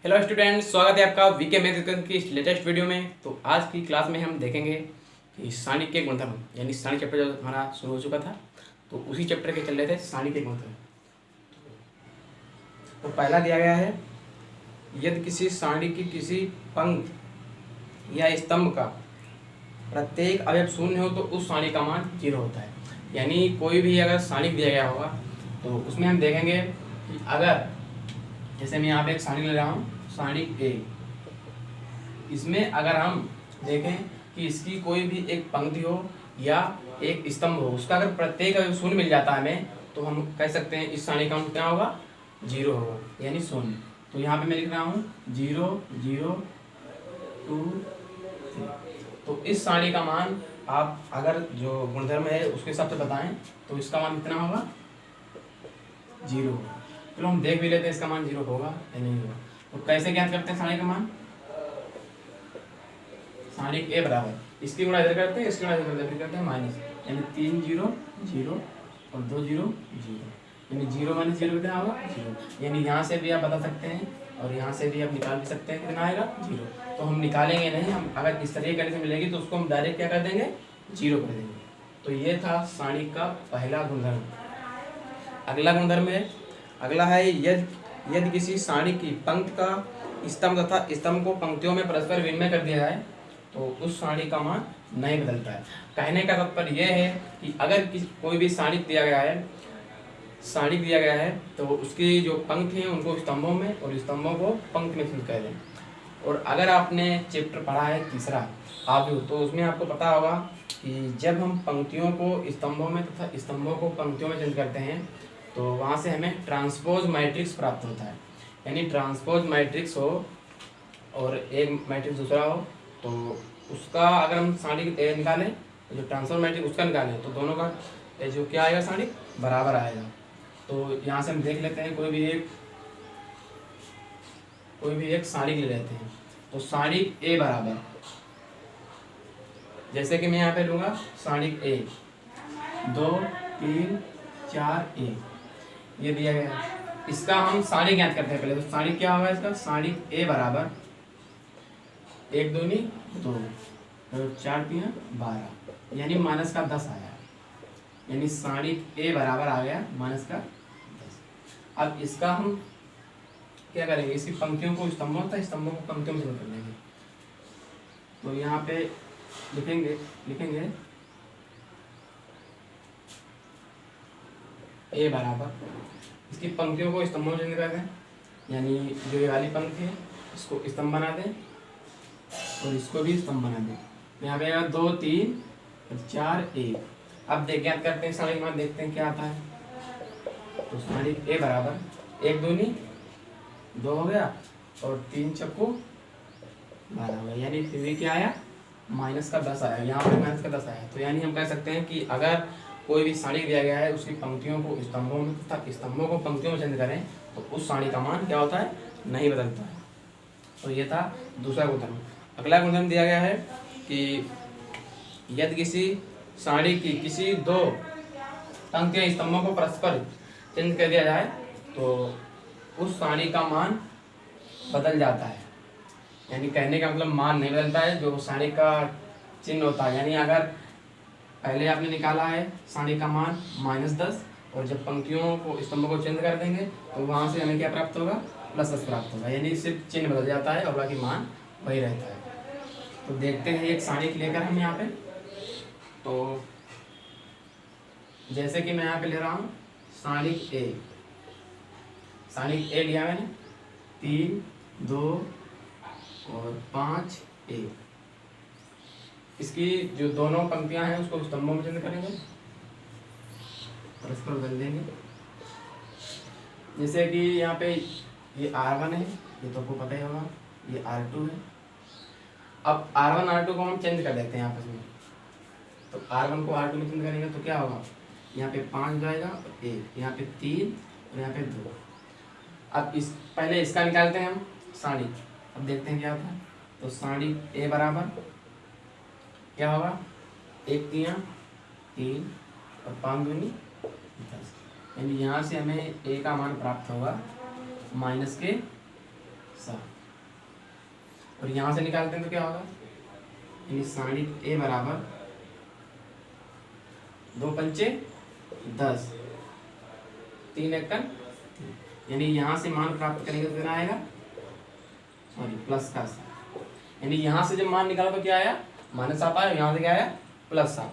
Hello students, स्वागत है आपका वीके मैथ की लेटेस्ट वीडियो में। तो आज की क्लास में हम देखेंगे कि सारणी के गुणधर्म, यानी सारणी चैप्टर जो हमारा शुरू हो चुका था, तो उसी चैप्टर के चल रहे थे सारणी के गुणधर्म। तो पहला दिया गया है, यदि किसी सारणी की किसी पंक्ति या स्तंभ का प्रत्येक अवयव शून्य हो तो उस सारणी का मान 0 होता है। यानी कोई भी अगर सारणी दिया गया होगा तो उसमें हम देखेंगे कि अगर, जैसे मैं यहाँ पे एक सारणी ले रहा हूँ, सारणी ए, इसमें अगर हम देखें कि इसकी कोई भी एक पंक्ति हो या एक स्तंभ हो, उसका अगर प्रत्येक अवयव शून्य मिल जाता है हमें, तो हम कह सकते हैं इस सारणी का मान क्या होगा, 0 होगा, यानी शून्य। तो यहाँ पे मैं लिख रहा हूँ 0 0 2 3। तो इस सारणी का मान आप अगर जो गुणधर्म है उसके हिसाब से बताएं तो इसका मान कितना होगा, 0 होगा। चलो हम देख भी लेते हैं इसका मान 0 होगा या नहीं होगा। तो कैसे ज्ञात करते हैं सारणी का मान, सारणी ए बराबर इसकी गुणा इधर करते हैं, इसकी गुणा इधर करते हैं, फिर करते हैं माइनस, यानी 3 0 0 और 2 0 0, यानी 0 माइनस 0 कितना होगा, 0। यानी यहाँ से भी आप बता सकते हैं और यहाँ से भी आप निकाल भी सकते हैं, कितना आएगा, 0। तो हम निकालेंगे नहीं, हम अगर इस तरह की कंडीशन मिलेगी तो उसको हम डायरेक्ट क्या कर देंगे, 0 कर देंगे। तो ये था सारणी का पहला गुणधर्म। अगला गुणधर्म है, अगला है यदि किसी सारणी की पंक्ति का स्तंभ तथा स्तंभ को पंक्तियों में परस्पर विनिमय कर दिया जाए तो उस सारणी का मान नहीं बदलता है। कहने का तात्पर्य यह है कि अगर कोई भी सारणी दिया गया है तो उसकी जो पंक्ति हैं उनको स्तंभों में और स्तंभों को पंक्ति में चेंज कर दें। और अगर आपने चैप्टर पढ़ा है तीसरा आव्यूह, तो उसमें आपको पता होगा कि जब हम पंक्तियों को स्तंभों में तथा स्तंभों को पंक्तियों में चेंज करते हैं तो वहाँ से हमें ट्रांसपोज मैट्रिक्स प्राप्त होता है। यानी ट्रांसपोज मैट्रिक्स हो और एक मैट्रिक्स दूसरा हो, तो उसका अगर हम सारणी निकालें, जो ट्रांसपोज मैट्रिक्स उसका निकालें, तो दोनों का जो क्या आएगा, सारणी बराबर आएगा। तो यहाँ से हम देख लेते हैं, कोई भी एक सारणी ले लेते हैं। तो सारणी ए बराबर, जैसे कि मैं यहाँ पे लूँगा सारणी ए 2 3 4 1, ये दिया गया है। इसका हम सारणी ज्ञात करते हैं पहले। तो सारणी क्या होगा इसका, सारणी ए बराबर 1 दूनी 2 और 4 3 12, यानी माइनस का 10 आया। यानी सारणी ए बराबर आ गया माइनस का 10। अब इसका हम क्या करेंगे, इसकी पंक्तियों को स्तंभों तथा स्तंभों को पंक्तियों में चेंज कर देंगे। तो यहाँ पे लिखेंगे ए बराबर, इसकी पंक्तियों को स्तंभों में चेंज कर दें, यानी जो ये वाली पंक्ति है इसको स्तंभ बना दें और इसको भी स्तंभ बना दें। यहाँ पे आएगा 2 3 और 4 1। अब ज्ञात करते हैं सारणी मान, देखते हैं क्या आता है। तो सारणी ए बराबर 1 दूनी 2 हो गया और 3 चक्कू 12 हो गया, यानी फिर भी क्या आया, माइनस का 10 आया। यहाँ पे माइनस का 10 आया। तो यानी हम कह सकते हैं कि अगर कोई भी सारणी दिया गया है, उसकी पंक्तियों को स्तंभों में तथा स्तंभों को पंक्तियों में चेंज करें तो उस सारणी का मान क्या होता है, नहीं बदलता है। तो ये था दूसरा गुणधर्म। अगला गुणधर्म दिया गया है कि यदि किसी सारणी की किसी 2 पंक्तियों स्तंभों को परस्पर चेंज कर दिया जाए तो उस सारणी का मान बदल जाता है। यानी कहने का मतलब मान नहीं बदलता है, जो सारणी का चिन्ह होता है। यानी अगर पहले आपने निकाला है सारणी का मान -10 और जब पंक्तियों को स्तंभों को चेंज कर देंगे तो वहाँ से हमें क्या प्राप्त होगा, +10 प्राप्त होगा। यानी सिर्फ चिन्ह बदल जाता है और बाकी मान वही रहता है। तो देखते हैं एक सारणी लेकर हम यहाँ पे। तो जैसे कि मैं यहाँ पे ले रहा हूँ सारणी ए लिया मैंने 3 2 और 5 1। इसकी जो दोनों पंक्तियां हैं उसको स्तंभों में चेंज करेंगे, परस्पर बदल देंगे। जैसे कि यहाँ पे ये R1 है, ये तो आपको पता ही होगा, ये R2 है। अब R1 R2 को हम चेंज कर देते हैं आपस में। तो R1 को R2 में चेंज करेंगे तो क्या होगा, यहाँ पे 5 जाएगा और 1, यहाँ पे 3 और यहाँ पे 2। अब पहले इसका निकालते हैं हम सारणी। अब देखते हैं क्या होता है। तो सारणी ए बराबर क्या होगा, 1 3 3 और 5 दूनी 10, यानी यहाँ से हमें ए का मान प्राप्त होगा -7। और यहाँ से निकालते हैं तो क्या होगा, यानी सारणिक ए बराबर 2 पंचे 10, 3 एकम, यानी यहाँ से मान प्राप्त करेंगे तो कितना आएगा, सॉरी प्लस का, यानी यहाँ से जब मान निकालो तो क्या आया, माइनस आता है, यहाँ से क्या आया, प्लस आ।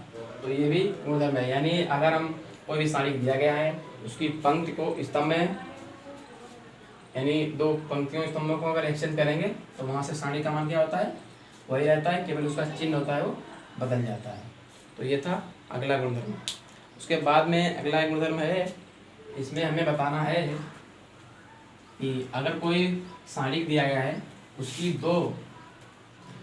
तो ये भी गुणधर्म है, यानी अगर हम कोई भी सारणिक दिया गया है उसकी पंक्ति को स्तंभ में, यानी 2 पंक्तियों स्तंभों को अगर एक्सचेंज करेंगे तो वहाँ से सारणी का मान क्या होता है, वही रहता है, केवल उसका चिन्ह होता है वो बदल जाता है। तो ये था अगला गुणधर्म। उसके बाद में अगला गुणधर्म है, इसमें हमें बताना है कि अगर कोई सारणिक दिया गया है उसकी 2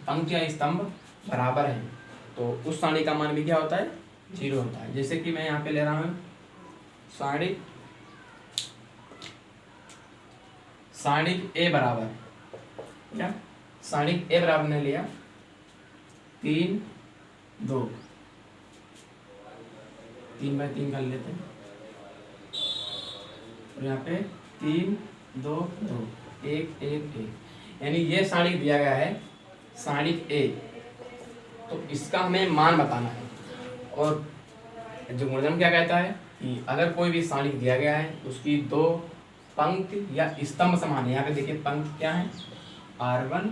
पंक्ति या स्तंभ बराबर हैं तो उस सारणी का मान भी क्या होता है, 0 होता है। जैसे कि मैं यहाँ पे ले रहा हूँ सारणिक ए बराबर, क्या सारणिक ए बराबर ने लिया 3 2, 3/3 कर लेते हैं, और यहाँ पे 3 2 2 1 1 1, यानी ये सारणिक दिया गया है सारणिक ए, तो इसका हमें मान बताना है। और जो गुणधर्म क्या कहता है कि अगर कोई भी सारणिक दिया गया है उसकी 2 पंक्ति या स्तंभ समान है, यहाँ पे देखिए पंक्ति क्या है, R1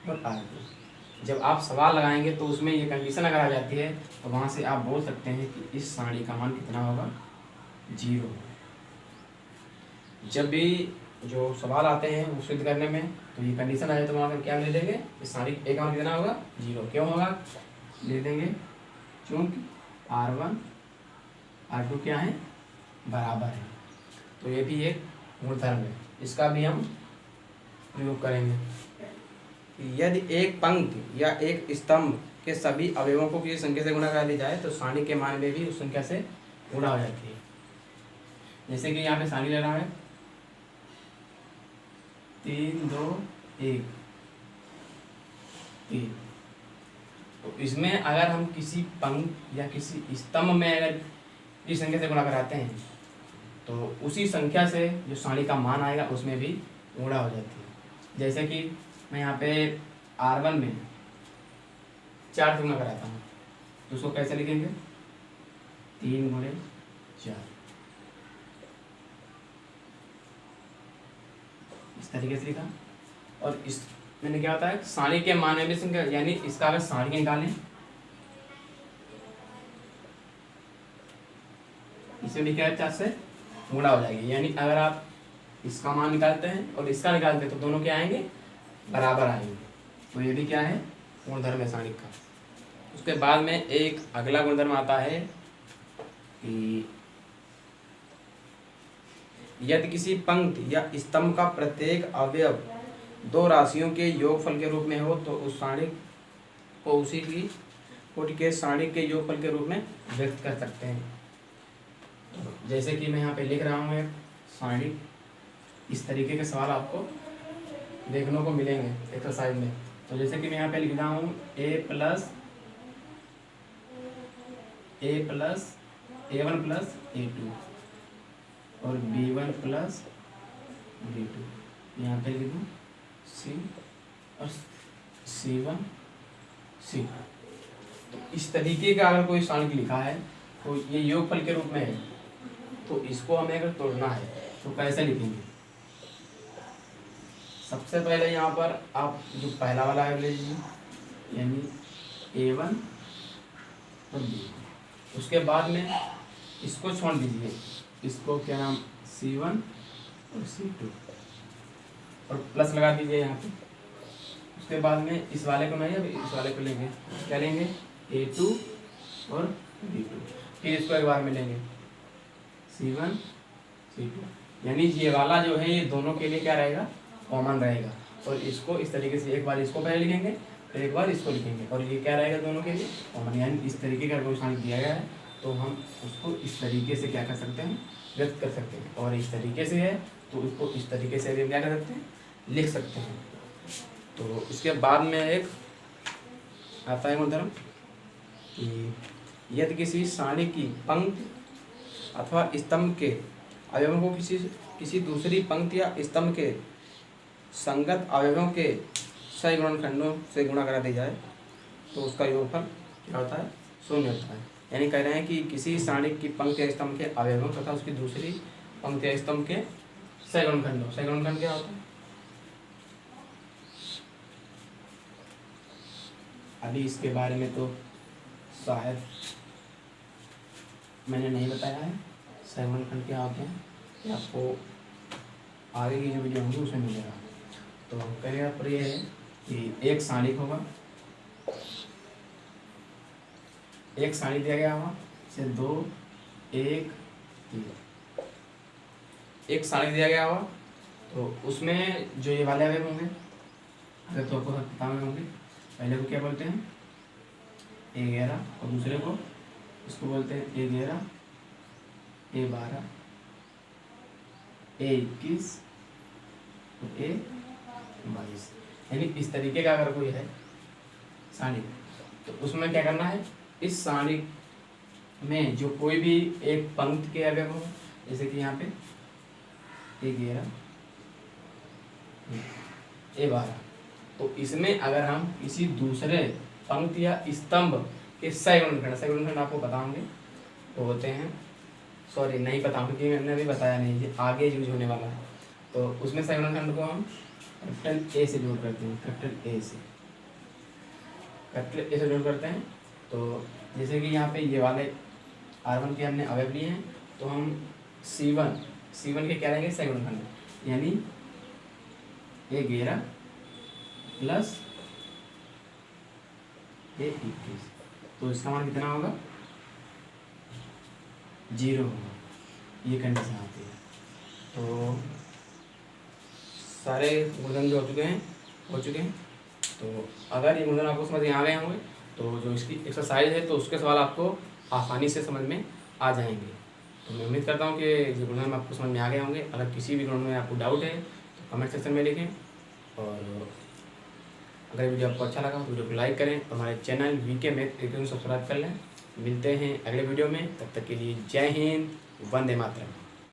और R2। जब आप सवाल लगाएंगे तो उसमें ये कंडीशन अगर आ जाती है तो वहाँ से आप बोल सकते हैं कि इस सारणी का मान कितना होगा, 0। जब भी जो सवाल आते हैं वो सिद्ध करने में तो ये कंडीशन आ जाए तो वहाँ पर क्या ले लेंगे, इस सारणी ए का मान कितना होगा, 0। क्यों होगा, ले देंगे क्योंकि R1 R2 क्या है, बराबर है। तो ये भी एक गुणधर्म है, इसका भी हम प्रयोग करेंगे। यदि एक पंक्ति या एक स्तंभ के सभी अवयवों को किसी संख्या से गुणा कर ली जाए तो सारणी के मान में भी उस संख्या से गुणा हो जाती है। जैसे कि यहाँ पे सारणी ले रहा है 3 2 1 3, तो इसमें अगर हम किसी पंक्ति या किसी स्तंभ में अगर इस संख्या से गुणा कराते हैं तो उसी संख्या से जो सारणी का मान आएगा उसमें भी गुणा हो जाती है। जैसे कि मैं यहाँ पे R1 में 4 से गुणा कराता हूँ तो उसको कैसे लिखेंगे, 3 गुणे 4, इस तरीके से लिखा। और इस मैंने क्या होता है, सारणी के मान में भी संख्या, यानी इसका अगर सारणी निकालें इसे भी क्या है, 4 से गुणा हो जाएगी। यानी अगर आप इसका मान निकालते हैं और इसका निकालते हैं तो दोनों क्या आएंगे, बराबर आएंगे। तो ये भी क्या है, गुणधर्म है सारणी का। उसके बाद में एक अगला गुणधर्म आता है कि यदि किसी पंक्ति या स्तंभ का प्रत्येक अवयव 2 राशियों के योगफल के रूप में हो तो उस सारणी को उसी की कोटि के सारणी के योगफल के रूप में व्यक्त कर सकते हैं। जैसे कि मैं यहाँ पे लिख रहा हूँ एक सारणी, इस तरीके के सवाल आपको देखने को मिलेंगे एक्सरसाइज में। तो जैसे कि मैं यहाँ पे लिख रहा हूँ a plus a1 plus a2 और b1 प्लस b2, यहाँ पे लिख दूँ c और c1 c2। तो इस तरीके का अगर कोई सारणी लिखा है तो ये योगफल के रूप में है, तो इसको हमें अगर तोड़ना है तो कैसे लिखेंगे। सबसे पहले यहाँ पर आप जो पहला वाला है ले लीजिए, यानी a1 और b1। उसके बाद में इसको छोड़ दीजिए, इसको क्या नाम c1 और c2 और प्लस लगा दीजिए यहाँ पे। उसके बाद में इस वाले को नहीं, अब इस वाले को लेंगे, क्या लेंगे a2 और b2। फिर इसको एक बार में लेंगे c1 c2, यानी ये वाला जो है ये दोनों के लिए क्या रहेगा, कॉमन रहेगा। और इसको इस तरीके से एक बार इसको पहले लिखेंगे फिर एक बार इसको लिखेंगे और ये क्या रहेगा, दोनों के लिए कॉमन। यानी इस तरीके का कोई सारणी दिया गया है तो हम उसको इस तरीके से क्या कर सकते हैं, व्यक्त कर सकते हैं। और इस तरीके से है तो उसको इस तरीके से भी हम क्या कर सकते हैं, लिख सकते हैं। तो इसके बाद में एक आता है गुणधर्म कि यदि किसी सारणी की पंक्ति अथवा स्तंभ के अवयवों को किसी दूसरी पंक्ति या स्तंभ के संगत अवयवों के क्षय गुणनखंडों से गुणा करा दी जाए तो उसका योगफल क्या होता है, 0 होता है। यानी कह रहे हैं कि किसी सारणी की पंक्ति या स्तंभ के अवयवों तथा उसकी दूसरी पंक्ति या स्तंभ के क्षय गुणनखंडों, क्षय गुणनखंड क्या होता है, अभी इसके बारे में तो शायद मैंने नहीं बताया है। क्षय गुणनखंड क्या होते हैं कि आपको आगे की जो वीडियो होंगी उसमें मिलेगा। तो कहेगा पर यह है कि एक सारणी होगा, एक सारणी दिया गया होगा से 2 1 3, एक सारणी दिया गया होगा तो उसमें जो ये वाले अवयव होंगे अगर तो आपको पता होंगे, पहले को क्या बोलते हैं A11 और दूसरे को इसको बोलते हैं A11 A12 A21 और A22। यानी इस तरीके का अगर कोई है सारणी तो उसमें क्या करना है, इस सारणी में जो कोई भी एक पंक्ति के अवयव हो, जैसे कि यहाँ पे A11 A12, तो इसमें अगर हम किसी दूसरे पंक्ति या स्तंभ के क्षय गुणनखंड आपको पता होंगे वो होते हैं, सॉरी नहीं पता हूँ क्योंकि मैंने अभी बताया नहीं, ये आगे यूज होने वाला है। तो उसमें क्षय गुणनखंड को हम कैपिटल ए से जोड़ करते हैं, कैपिटल ए से जोड़ करते हैं। तो जैसे कि यहाँ पे ये वाले R1 के हमने अवयव लिए हैं तो हम C1 के क्या रहेंगे क्षय गुणनखंड, यानी A11 प्लस A21, तो इसका मान कितना होगा 0 होगा, ये कंडीशन आती है। तो सारे गुणन जो हो चुके हैं तो अगर ये गुणन आपको समझ में आ गए होंगे तो जो इसकी एक्सरसाइज है तो उसके सवाल आपको आसानी से समझ में आ जाएंगे। तो मैं उम्मीद करता हूँ कि ये गुणन आपको समझ में आ गए होंगे। अगर किसी भी गुणन में आपको डाउट है तो कमेंट सेक्शन में लिखें, और अगर वीडियो आपको अच्छा लगा तो वीडियो को लाइक करें, हमारे चैनल वीके मैथ सब्सक्राइब कर लें। मिलते हैं अगले वीडियो में, तब तक के लिए जय हिंद, वंदे मातरम।